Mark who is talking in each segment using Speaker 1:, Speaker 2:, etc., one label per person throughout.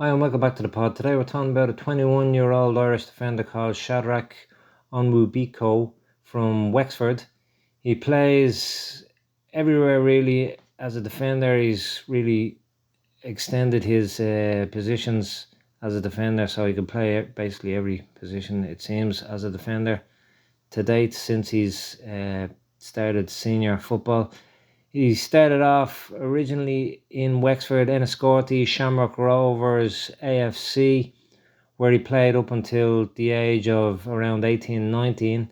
Speaker 1: Hi and welcome back to the pod. Today we're talking about a 21-year-old Irish defender called Shadrach Onwubiko from Wexford. He plays everywhere really as a defender. He's really extended his positions as a defender, so he can play basically every position, it seems, as a defender to date since he's started senior football. He started off originally in Wexford, Enniscorthy, Shamrock Rovers, AFC, where he played up until the age of around 18, 19.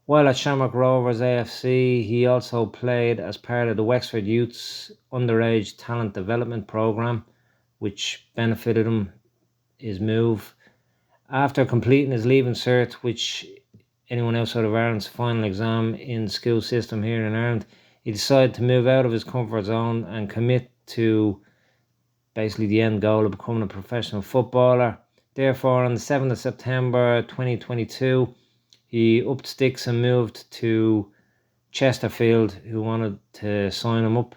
Speaker 1: While at Shamrock Rovers AFC, he also played as part of the Wexford Youth's Underage Talent Development Programme, which benefited him, his move. After completing his Leaving Cert, which anyone outside of Ireland's final exam in the school system here in Ireland, he decided to move out of his comfort zone and commit to basically the end goal of becoming a professional footballer. Therefore, on the 7th of September 2022, he upped sticks and moved to Chesterfield, who wanted to sign him up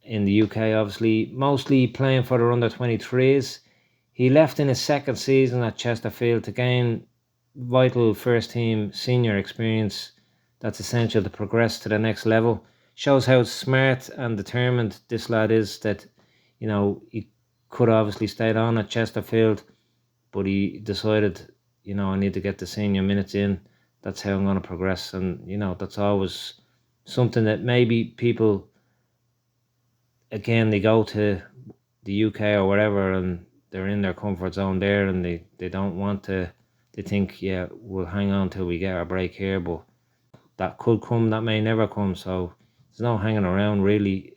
Speaker 1: in the UK, obviously, mostly playing for their under-23s. He left in his second season at Chesterfield to gain vital first team senior experience that's essential to progress to the next level. Shows how smart and determined this lad is, that he could obviously stayed on at Chesterfield, but he decided, I need to get the senior minutes in. That's how I'm going to progress. And that's always something that maybe people, again, they go to the UK or wherever and they're in their comfort zone there, and they don't want to. They think, yeah, we'll hang on till we get our break here, but that could come, that may never come. So there's no hanging around really.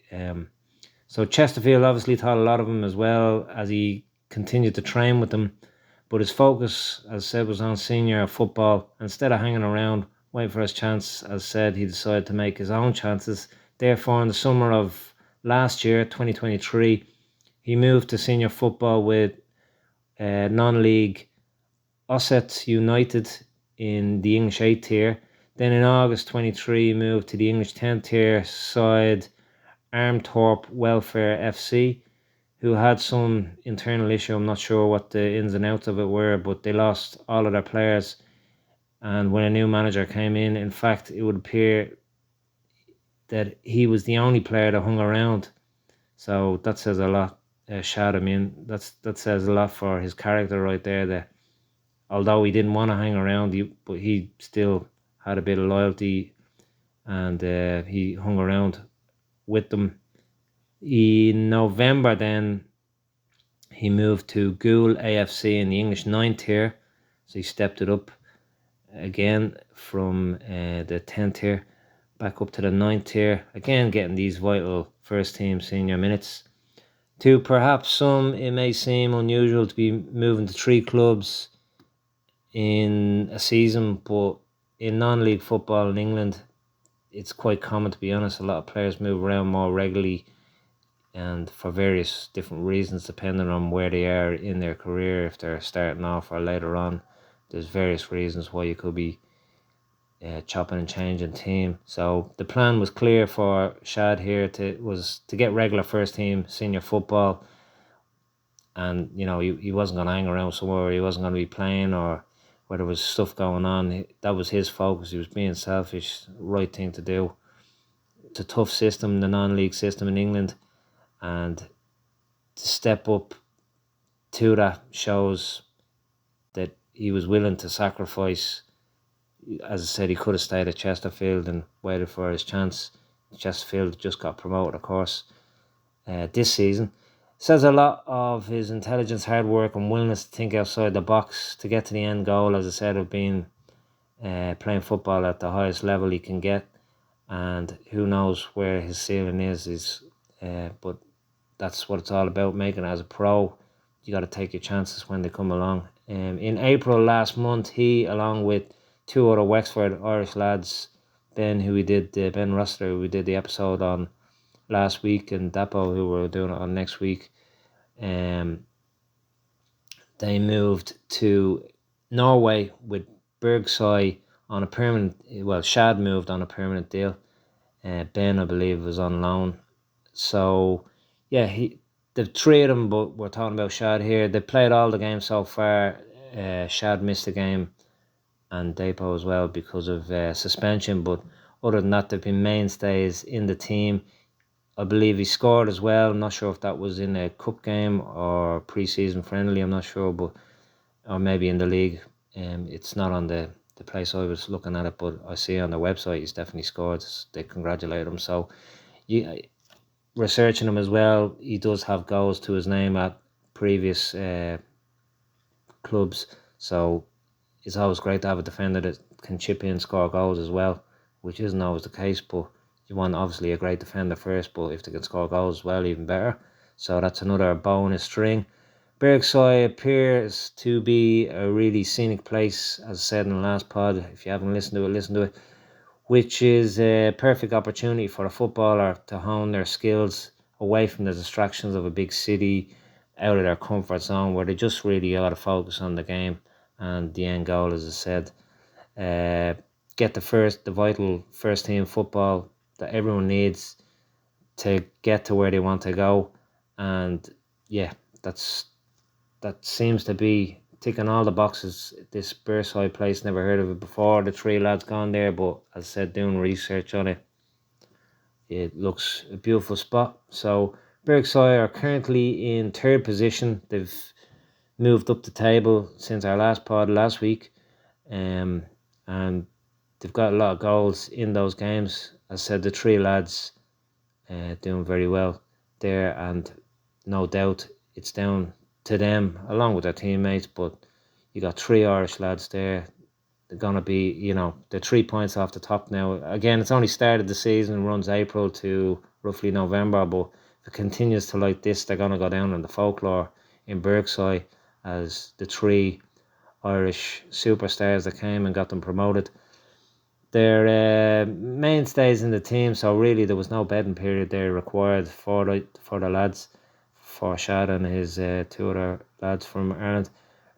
Speaker 1: So Chesterfield obviously thought a lot of him as well as he continued to train with them, but his focus, as I said, was on senior football. Instead of hanging around waiting for his chance, as said, he decided to make his own chances. Therefore, in the summer of last year, 2023, he moved to senior football with non-league Ossett United in the English 8th tier. Then in August 23, he moved to the English 10th tier side Armthorpe Welfare FC, who had some internal issue. I'm not sure what the ins and outs of it were, but they lost all of their players. And when a new manager came in fact, it would appear that he was the only player that hung around. So that says a lot. Shad, I mean, that says a lot for his character right there. That although he didn't want to hang around, but he still had a bit of loyalty, and he hung around with them. In November, then he moved to Goole AFC in the English 9th tier, so he stepped it up again from the 10th tier back up to the 9th tier, again getting these vital first team senior minutes. To perhaps some, it may seem unusual to be moving to 3 clubs in a season, but in non-league football in England, it's quite common, to be honest. A lot of players move around more regularly, and for various different reasons, depending on where they are in their career, if they're starting off or later on. There's various reasons why you could be chopping and changing team. So the plan was clear for Shad here was to get regular first team senior football, and he wasn't going to hang around somewhere he wasn't going to be playing, or where there was stuff going on. That was his focus. He was being selfish, right thing to do. It's a tough system, the non-league system in England, and to step up to that shows that he was willing to sacrifice. As I said, he could have stayed at Chesterfield and waited for his chance. Chesterfield just got promoted, of course, this season. Says a lot of his intelligence, hard work, and willingness to think outside the box to get to the end goal, as I said, of being playing football at the highest level he can get. And who knows where his ceiling is. But that's what it's all about, making it as a pro. You got to take your chances when they come along. In April last month, he, along with 2 other Wexford Irish lads, Ben Rossiter, who we did the episode on last week, and Dapo, who we're doing it on next week, they moved to Norway with Bergsoy on a permanent. Well, Shad moved on a permanent deal. Ben, I believe, was on loan. So yeah, the three of them, but we're talking about Shad here. They played all the games so far. Shad missed a game and Depo as well because of suspension, but other than that, they've been mainstays in the team. I believe he scored as well. I'm not sure if that was in a cup game or pre-season friendly. I'm not sure, but or maybe in the league. It's not on the place I was looking at it, but I see on the website he's definitely scored. They congratulate him. So, researching him as well, he does have goals to his name at previous clubs. So it's always great to have a defender that can chip in, score goals as well, which isn't always the case. But you want obviously a great defender first, but if they can score goals as well, even better. So that's another bonus string. Bergsoy appears to be a really scenic place, as I said in the last pod. If you haven't listened to it, listen to it. Which is a perfect opportunity for a footballer to hone their skills away from the distractions of a big city, out of their comfort zone, where they just really got to focus on the game and the end goal, as I said. Get the vital first team football that everyone needs to get to where they want to go. And yeah, that seems to be ticking all the boxes. This Bergsoy place, never heard of it before. The three lads gone there, but as I said, doing research on it, it looks a beautiful spot. So Bergsoy are currently in third position. They've moved up the table since our last pod last week, and they've got a lot of goals in those games. As I said, the three lads doing very well there, and no doubt it's down to them along with their teammates. But you got three Irish lads there. They're gonna be, they're 3 points off the top now. Again, it's only started the season, runs April to roughly November, but if it continues to like this, they're gonna go down in the folklore in Bergsoy as the three Irish superstars that came and got them promoted. They're mainstays in the team, so really there was no betting period there required for the lads, for Shad and his two other lads from Ireland.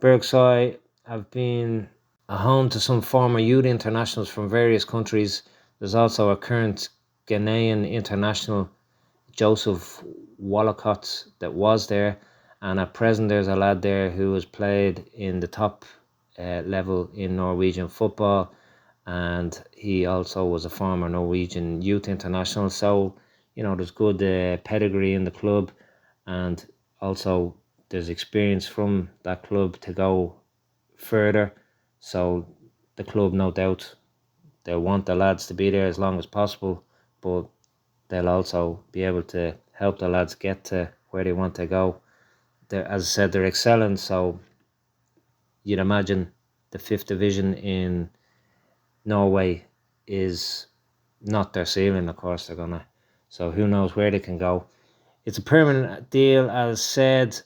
Speaker 1: Bergsoy have been a home to some former youth internationals from various countries. There's also a current Ghanaian international, Joseph Wallacott, that was there, and at present there's a lad there who has played in the top level in Norwegian football, and he also was a former Norwegian youth international. So there's good pedigree in the club, and also there's experience from that club to go further. So the club, no doubt, they'll want the lads to be there as long as possible, but they'll also be able to help the lads get to where they want to go. As I said, they're excelling, so you'd imagine the fifth division in Norway is not their ceiling. Of course, so who knows where they can go. It's a permanent deal, as said.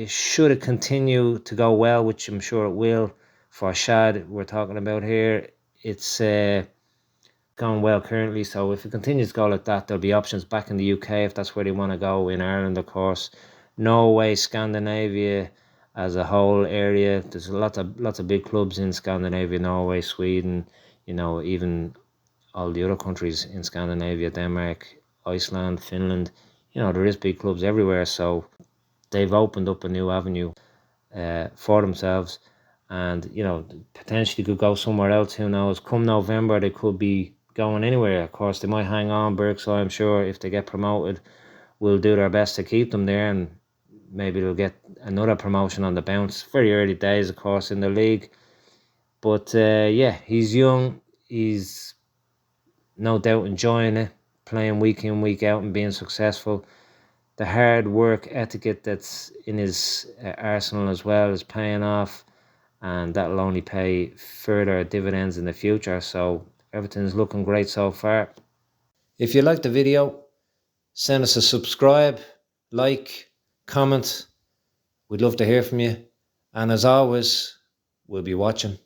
Speaker 1: Should it continue to go well, which I'm sure it will, for Shad we're talking about here, it's going well currently. So if it continues to go like that, there'll be options back in the UK if that's where they want to go. In Ireland, of course, Norway, Scandinavia as a whole area. There's lots of big clubs in Scandinavia, Norway, Sweden, even all the other countries in Scandinavia, Denmark, Iceland, Finland. There is big clubs everywhere, so they've opened up a new avenue for themselves, and potentially could go somewhere else. Who knows? Come November, they could be going anywhere. Of course, they might hang on. Bergsoy, I'm sure, if they get promoted, will do their best to keep them there, and maybe they'll get another promotion on the bounce. Very early days, of course, in the league, but yeah, he's young. He's no doubt enjoying it, playing week in, week out, and being successful. The hard work etiquette that's in his arsenal as well is paying off, and that'll only pay further dividends in the future. So everything's looking great so far. If you liked the video, send us a subscribe, like, comment. We'd love to hear from you. And as always, we'll be watching.